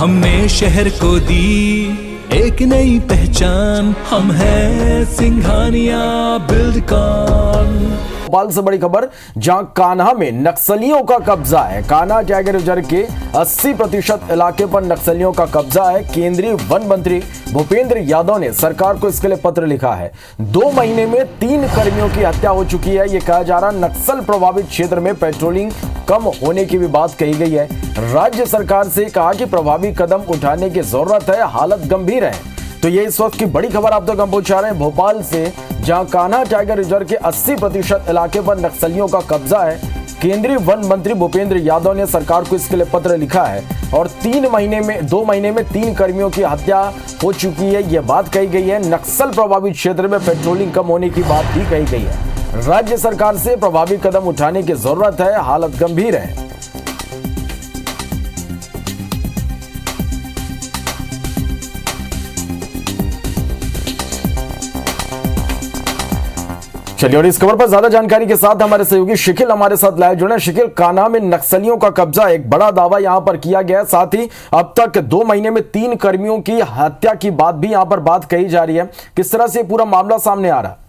हमने शहर को दी एक नई पहचान, हम हैं सिंघानिया बिल्डकॉन। भोपाल से बड़ी खबर, जहां कान्हा में नक्सलियों का कब्जा है। कान्हा टाइगर रिजर्व के 80% इलाके पर नक्सलियों का कब्जा है। केंद्रीय वन मंत्री भूपेंद्र यादव ने सरकार को इसके लिए पत्र लिखा है। 2 महीने में 3 कर्मियों की हत्या हो चुकी है। यह कहा जा रहा, नक्सल प्रभावित क्षेत्र में पेट्रोलिंग कम होने की भी बात कही गई है। राज्य सरकार से कहा कि प्रभावी कदम उठाने की जरूरत है, हालत गंभीर है। तो ये इस वक्त की बड़ी खबर आप तक हम पहुंचा रहे हैं भोपाल से, जहां कान्हा टाइगर रिजर्व के 80% इलाके पर नक्सलियों का कब्जा है। केंद्रीय वन मंत्री भूपेंद्र यादव ने सरकार को इसके लिए पत्र लिखा है और 2 महीने में 3 कर्मियों की हत्या हो चुकी है, यह बात कही गई है। नक्सल प्रभावित क्षेत्र में पेट्रोलिंग कम होने की बात भी कही गई है। राज्य सरकार से प्रभावी कदम उठाने की जरूरत है, हालत गंभीर है। चलिए, और इस खबर पर ज्यादा जानकारी के साथ हमारे सहयोगी शिकिल हमारे साथ लाइव जुड़े। शिकिल, कान्हा में नक्सलियों का कब्जा, एक बड़ा दावा यहां पर किया गया है। साथ ही अब तक 2 महीने में 3 कर्मियों की हत्या की बात भी यहां पर बात कही जा रही है। किस तरह से पूरा मामला सामने आ रहा है?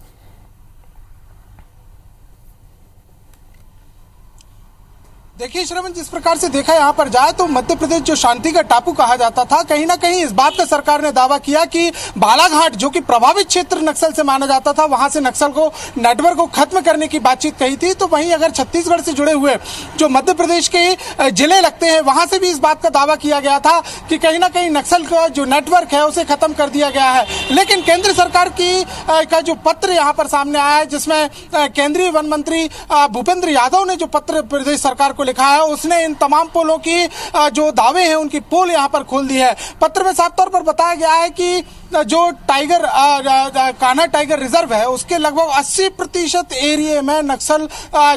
देखिए श्रवण, जिस प्रकार से देखा यहाँ पर जाए तो मध्य प्रदेश जो शांति का टापू कहा जाता था, कहीं ना कहीं इस बात का सरकार ने दावा किया कि बालाघाट जो कि प्रभावित क्षेत्र नक्सल से माना जाता था, वहां से नक्सल को नेटवर्क को खत्म करने की बातचीत कही थी। तो वहीं अगर छत्तीसगढ़ से जुड़े हुए जो मध्य प्रदेश के जिले लगते हैं, वहां से भी इस बात का दावा किया गया था कि कहीं ना कहीं नक्सल का जो नेटवर्क है उसे खत्म कर दिया गया है। लेकिन केंद्र सरकार का जो पत्र यहाँ पर सामने आया है, जिसमें केंद्रीय वन मंत्री भूपेंद्र यादव ने जो पत्र प्रदेश सरकार को लिखा है, उसने इन तमाम पोलों की जो दावे हैं उनकी पोल यहां पर खोल दी है। पत्र में साफ तौर पर बताया गया है कि जो कान्हा टाइगर रिजर्व है, उसके लगभग 80% एरिया में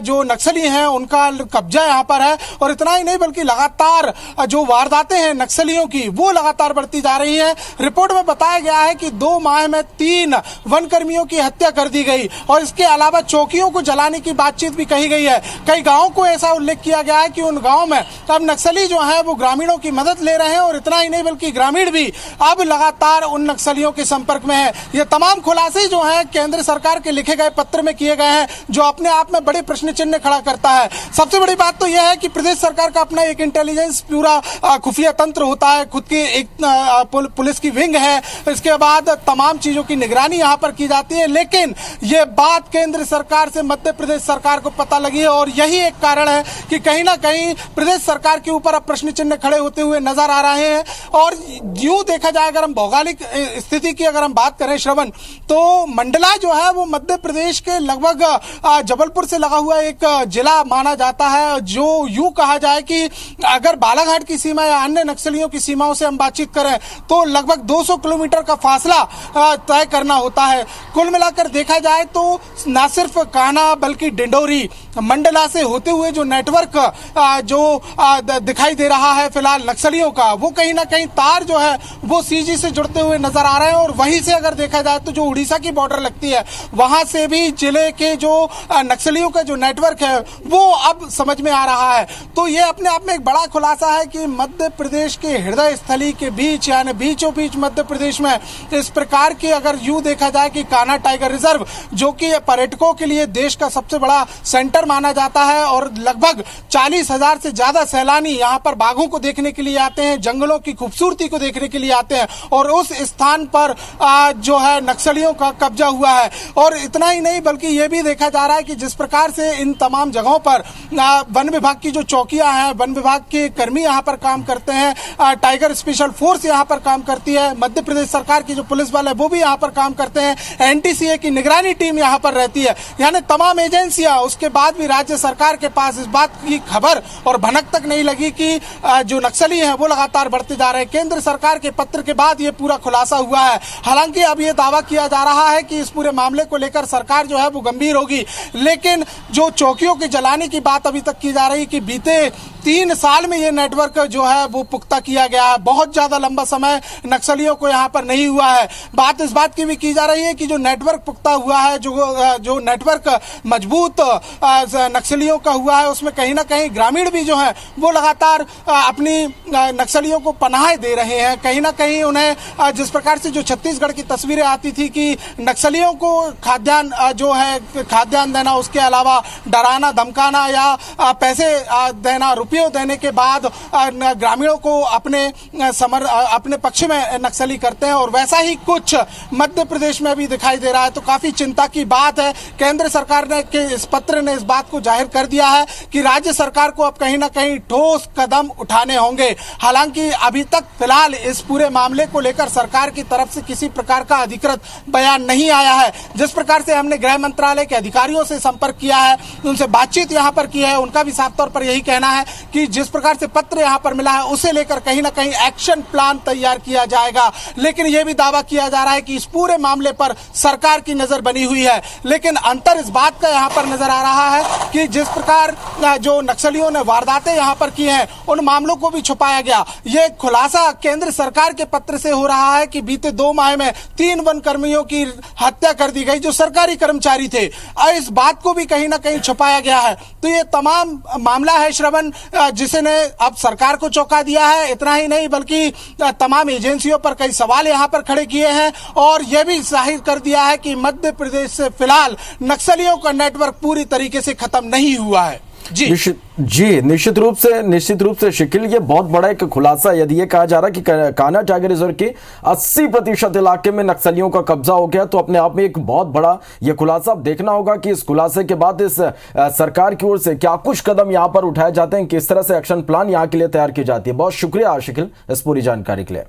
जो नक्सली हैं उनका कब्जा यहां पर है। और इतना ही नहीं बल्कि लगातार जो वारदातें हैं नक्सलियों की, वो लगातार बढ़ती जा रही है। रिपोर्ट में बताया गया है कि 2 माह में 3 वन कर्मियों की हत्या कर दी गई और इसके अलावा चौकियों को जलाने की बातचीत भी कही गई है। कई गांवों को ऐसा उल्लेख किया गया है कि उन गांवों में अब नक्सली जो है वो ग्रामीणों की मदद ले रहे हैं और इतना ही नहीं बल्कि ग्रामीण भी अब लगातार उन नक्सलियों के संपर्क में है। ये तमाम खुलासे जो हैं केंद्र सरकार के लिखे गए पत्र में किए गए हैं, जो अपने आप में बड़े प्रश्न चिन्ह खड़ा करता है। सबसे बड़ी बात तो यह है कि प्रदेश सरकार का अपना एक इंटेलिजेंस पूरा खुफिया तंत्र होता है, खुद की एक पुलिस की विंग है, इसके बाद तमाम चीजों की निगरानी यहाँ पर की जाती है। लेकिन ये बात केंद्र सरकार से मध्य प्रदेश सरकार को पता लगी है और यही एक कारण है कि कहीं ना कहीं प्रदेश सरकार के ऊपर अब प्रश्न चिन्ह खड़े होते हुए नजर आ रहे हैं। और यूं देखा जाए, अगर हम भौगोलिक स्थिति की अगर हम बात करें श्रवण, तो मंडला जो है वो मध्य प्रदेश के लगभग जबलपुर से लगा हुआ एक जिला माना जाता है। जो यूं कहा जाए कि अगर बालाघाट की सीमा या अन्य नक्सलियों की सीमाओं से हम बातचीत करें तो लगभग 200 किलोमीटर का फासला तय करना होता है। कुल मिलाकर देखा जाए तो न सिर्फ कान्हा बल्कि डिंडोरी मंडला से होते हुए जो नेटवर्क जो दिखाई दे रहा है फिलहाल नक्सलियों का, वो कहीं ना कहीं तार जो है वो सीजी से जुड़ते हुए नजर आ रहे हैं। और वहीं से अगर देखा जाए तो जो उड़ीसा की बॉर्डर लगती है, वहां से भी जिले के जो नक्सलियों का जो नेटवर्क है वो अब समझ में आ रहा है। तो ये अपने आप में एक बड़ा खुलासा है कि मध्य प्रदेश के हृदय स्थली के बीच, यानी बीचों बीच मध्य प्रदेश में इस प्रकार की अगर यूं देखा जाए कि कान्हा टाइगर रिजर्व जो कि पर्यटकों के लिए देश का सबसे बड़ा सेंटर माना जाता है और लगभग 40,000 से ज्यादा सैलानी यहाँ पर बाघों को देखने के लिए आते हैं, जंगलों की खूबसूरती को देखने के लिए आते हैं, और उस स्थान पर जो है नक्सलियों का कब्जा हुआ है। और इतना ही नहीं बल्कि ये भी देखा जा रहा है कि जिस प्रकार से इन तमाम जगहों पर वन विभाग की जो चौकियां हैं, वन विभाग के कर्मी यहाँ पर काम करते हैं, टाइगर स्पेशल फोर्स यहाँ पर काम करती है, मध्य प्रदेश सरकार की जो पुलिस बल है वो भी यहाँ पर काम करते हैं, एनटीसीए की निगरानी टीम यहाँ पर रहती है, यानी तमाम एजेंसियां, उसके बाद भी राज्य सरकार के पास इस बात की खबर और भनक तक नहीं लगी कि जो नक्सली हैं वो लगातार बढ़ते जा रहे हैं। केंद्र सरकार के पत्र के बाद ये पूरा खुलासा हुआ है। हालांकि अब ये दावा किया जा रहा है कि इस पूरे मामले को लेकर सरकार जो है वो गंभीर होगी, लेकिन जो चौकियों के जलाने की बात अभी तक की जा रही कि बीते 3 साल में ये नेटवर्क जो है वो पुख्ता किया गया है। बहुत ज्यादा लंबा समय नक्सलियों को यहाँ पर नहीं हुआ है। बात इस बात की भी की जा रही है कि जो नेटवर्क पुख्ता हुआ है, जो नेटवर्क मजबूत नक्सलियों का हुआ है, उसमें कहीं ना कहीं ग्रामीण भी जो है वो लगातार अपनी नक्सलियों को पनाह दे रहे हैं। कहीं ना कहीं उन्हें जिस प्रकार से जो छत्तीसगढ़ की तस्वीरें आती थी कि नक्सलियों को खाद्यान्न जो है खाद्यान्न देना, उसके अलावा डराना धमकाना या पैसे देना, रुपयों देने के बाद ग्रामीणों को अपने पक्ष में नक्सली करते हैं, और वैसा ही कुछ मध्य प्रदेश में भी दिखाई दे रहा है। तो काफी चिंता की बात है। केंद्र सरकार ने के इस पत्र ने इस बात को जाहिर कर दिया है कि राज्य सरकार को अब कहीं ना कहीं ठोस कदम उठाने होंगे। हालांकि अभी तक फिलहाल इस पूरे मामले को लेकर सरकार की तरफ से किसी प्रकार का अधिकृत बयान नहीं आया है। जिस प्रकार से हमने गृह मंत्रालय के अधिकारियों से संपर्क किया है, उनसे बातचीत यहां पर की है, उनका भी साफ तौर पर यही कहना है कि जिस प्रकार से पत्र यहां पर मिला है उसे लेकर कहीं ना कहीं एक्शन प्लान तैयार किया जाएगा। लेकिन यह भी दावा किया जा रहा है कि इस पूरे मामले पर सरकार की नजर बनी हुई है। लेकिन अंतर इस बात का यहां पर नजर आ रहा है कि जिस प्रकार जो नक्सलियों ने वारदातें यहां पर की हैं, उन मामलों को भी छुपाया गया। यह खुलासा केंद्र सरकार के पत्र से हो रहा है कि बीते 2 माह में 3 वन कर्मियों की हत्या कर दी गई जो सरकारी कर्मचारी थे, और इस बात को भी कहीं ना कहीं छुपाया गया है। तो ये तमाम मामला है श्रवण, जिसने अब सरकार को चौंका दिया है। इतना ही नहीं बल्कि तमाम एजेंसियों पर कई सवाल यहां पर खड़े किए हैं, और यह भी जाहिर कर दिया है कि मध्य प्रदेश से फिलहाल नक्सलियों का नेटवर्क पूरी तरीके से खत्म नहीं हुआ है। निश्चित रूप से शिकिल, ये बहुत बड़ा एक खुलासा। यदि ये कहा जा रहा है कि कान्हा टाइगर रिजर्व के 80% इलाके में नक्सलियों का कब्जा हो गया, तो अपने आप में एक बहुत बड़ा ये खुलासा। अब देखना होगा कि इस खुलासे के बाद इस सरकार की ओर से क्या कुछ कदम यहां पर उठाए जाते हैं, किस तरह से एक्शन प्लान यहां के लिए तैयार की जाती है। बहुत शुक्रिया शिकिल इस पूरी जानकारी के लिए।